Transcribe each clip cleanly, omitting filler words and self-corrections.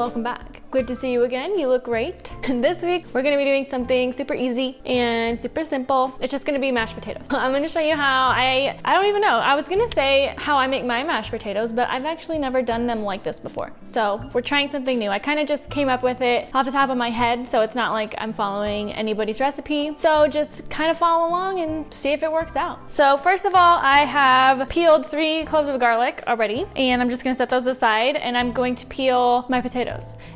welcome back. Good to see you again. You look great. And this week we're gonna be doing something super easy and super simple. It's just gonna be mashed potatoes. I'm gonna show you how I don't even know. I was gonna say how I make my mashed potatoes, but I've actually never done them like this before. So we're trying something new. I kind of just came up with it off the top of my head, so it's not like I'm following anybody's recipe. So just kind of follow along and see if it works out. So first of all, I have peeled 3 cloves of garlic already, and I'm just gonna set those aside, and I'm going to peel my potatoes.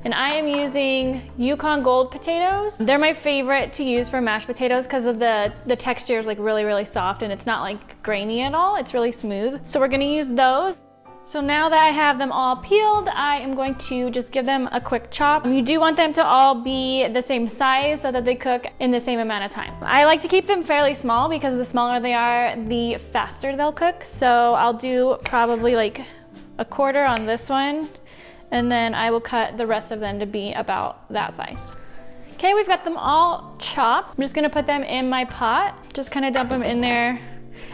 And I am using Yukon Gold potatoes. They're my favorite to use for mashed potatoes because of the texture is like really soft, and it's not like grainy at all. It's really smooth. So we're gonna use those. So now that I have them all peeled, I am going to just give them a quick chop. You do want them to all be the same size so that they cook in the same amount of time. I like to keep them fairly small because the smaller they are, the faster they'll cook. So I'll do probably like a quarter on this one, and then I will cut the rest of them to be about that size. Okay, we've got them all chopped. I'm just gonna put them in my pot. Just kind of dump them in there.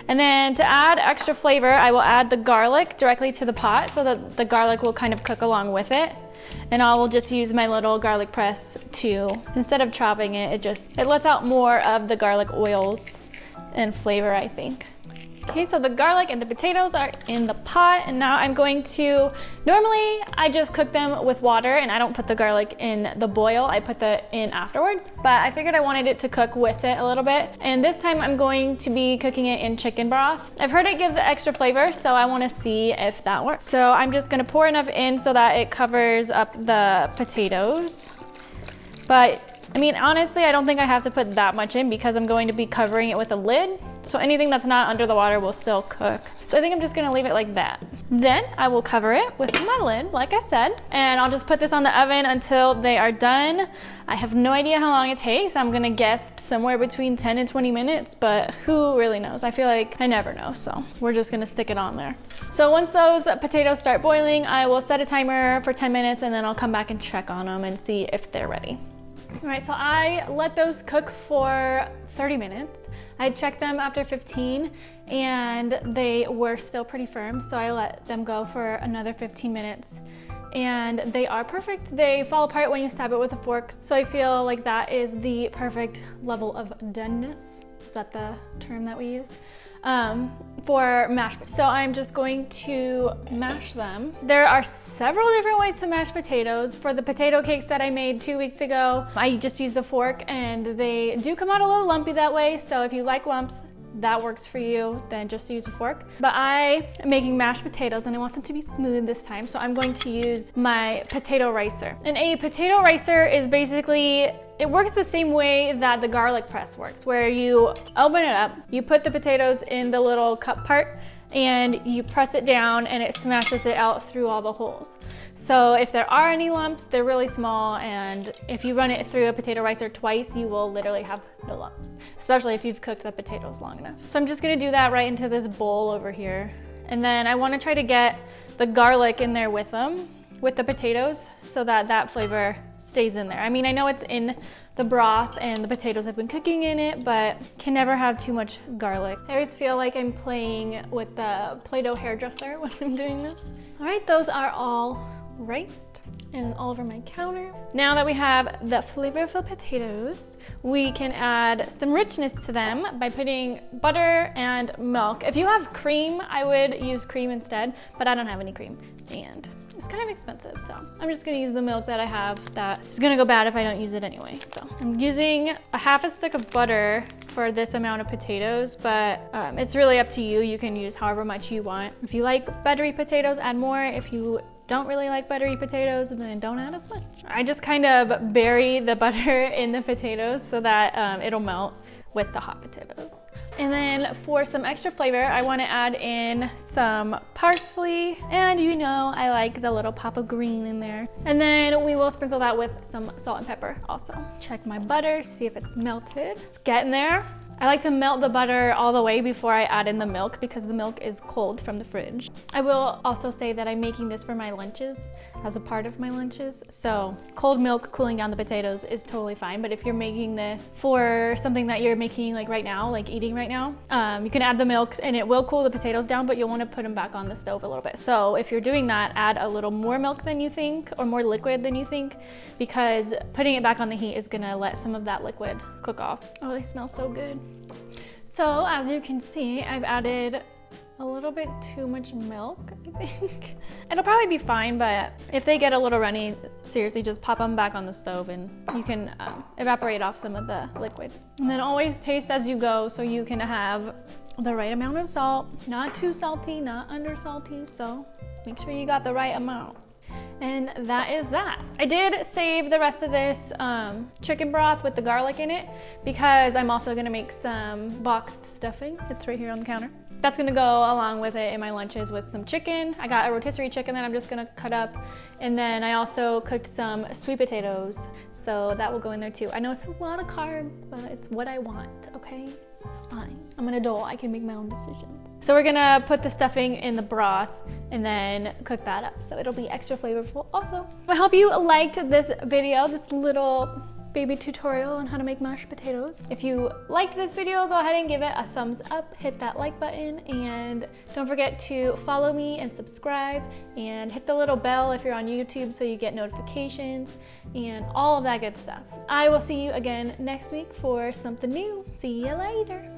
And then to add extra flavor, I will add the garlic directly to the pot so that the garlic will kind of cook along with it. And I will just use my little garlic press to, instead of chopping it, it lets out more of the garlic oils and flavor, I think. Okay, so the garlic and the potatoes are in the pot, and now I'm going to, normally I just cook them with water and I don't put the garlic in the boil, I put that in afterwards, but I figured I wanted it to cook with it a little bit, and this time I'm going to be cooking it in chicken broth. I've heard it gives it extra flavor, so I want to see if that works. So I'm just going to pour enough in so that it covers up the potatoes, but I mean, honestly, I don't think I have to put that much in because I'm going to be covering it with a lid. So anything that's not under the water will still cook. So I think I'm just gonna leave it like that. Then I will cover it with my lid, like I said, and I'll just put this on the oven until they are done. I have no idea how long it takes. I'm gonna guess somewhere between 10 and 20 minutes, but who really knows? I feel like I never know, so we're just gonna stick it on there. So once those potatoes start boiling, I will set a timer for 10 minutes and then I'll come back and check on them and see if they're ready. All right, so I let those cook for 30 minutes. I checked them after 15 and they were still pretty firm, so I let them go for another 15 minutes. And they are perfect. They fall apart when you stab it with a fork, so I feel like that is the perfect level of doneness. Is that the term that we use? For mashed potatoes. So I'm just going to mash them. There are several different ways to mash potatoes. For the potato cakes that I made 2 weeks ago, I just used a fork and they do come out a little lumpy that way. So if you like lumps, that works for you, then just use a fork. But I am making mashed potatoes and I want them to be smooth this time, so I'm going to use my potato ricer. And a potato ricer is basically, it works the same way that the garlic press works, where you open it up, you put the potatoes in the little cup part, and you press it down and it smashes it out through all the holes. So if there are any lumps, they're really small, and if you run it through a potato ricer twice, you will literally have no lumps, especially if you've cooked the potatoes long enough. So I'm just gonna do that right into this bowl over here. And then I wanna try to get the garlic in there with them, with the potatoes, so that that flavor stays in there. I mean, I know it's in the broth and the potatoes have been cooking in it, but can never have too much garlic. I always feel like I'm playing with the Play-Doh hairdresser when I'm doing this. All right, those are all riced and all over my counter. Now that we have the flavorful potatoes, we can add some richness to them by putting butter and milk. If you have cream, I would use cream instead, but I don't have any cream and it's kind of expensive, so I'm just gonna use the milk that I have that is gonna go bad if I don't use it anyway. So I'm using a half a stick of butter for this amount of potatoes, but it's really up to you. You can use however much you want. If you like buttery potatoes, add more. If you don't really like buttery potatoes, then don't add as much. I just kind of bury the butter in the potatoes so that it'll melt with the hot potatoes. And then for some extra flavor, I want to add in some parsley, and you know I like the little pop of green in there. And then we will sprinkle that with some salt and pepper also. Check my butter, see if it's melted. It's getting there. I like to melt the butter all the way before I add in the milk because the milk is cold from the fridge. I will also say that I'm making this for my lunches as a part of my lunches. So cold milk cooling down the potatoes is totally fine. But if you're making this for something that you're making like right now, like eating right now, you can add the milk and it will cool the potatoes down, but you'll want to put them back on the stove a little bit. So if you're doing that, add a little more milk than you think or more liquid than you think, because putting it back on the heat is gonna let some of that liquid cook off. Oh, they smell so good. So as you can see, I've added a little bit too much milk, I think. It'll probably be fine, but if they get a little runny, seriously, just pop them back on the stove and you can evaporate off some of the liquid. And then always taste as you go so you can have the right amount of salt. Not too salty, not under salty, so make sure you got the right amount. And that is that. I did save the rest of this chicken broth with the garlic in it because I'm also gonna make some boxed stuffing. It's right here on the counter. That's gonna go along with it in my lunches with some chicken. I got a rotisserie chicken that I'm just gonna cut up. And then I also cooked some sweet potatoes. So that will go in there too. I know it's a lot of carbs, but it's what I want, okay? It's fine. I'm an adult, I can make my own decisions. So we're gonna put the stuffing in the broth and then cook that up. So it'll be extra flavorful also. I hope you liked this video, this little baby tutorial on how to make mashed potatoes. If you liked this video, go ahead and give it a thumbs up, hit that like button, and don't forget to follow me and subscribe and hit the little bell if you're on YouTube so you get notifications and all of that good stuff. I will see you again next week for something new. See you later.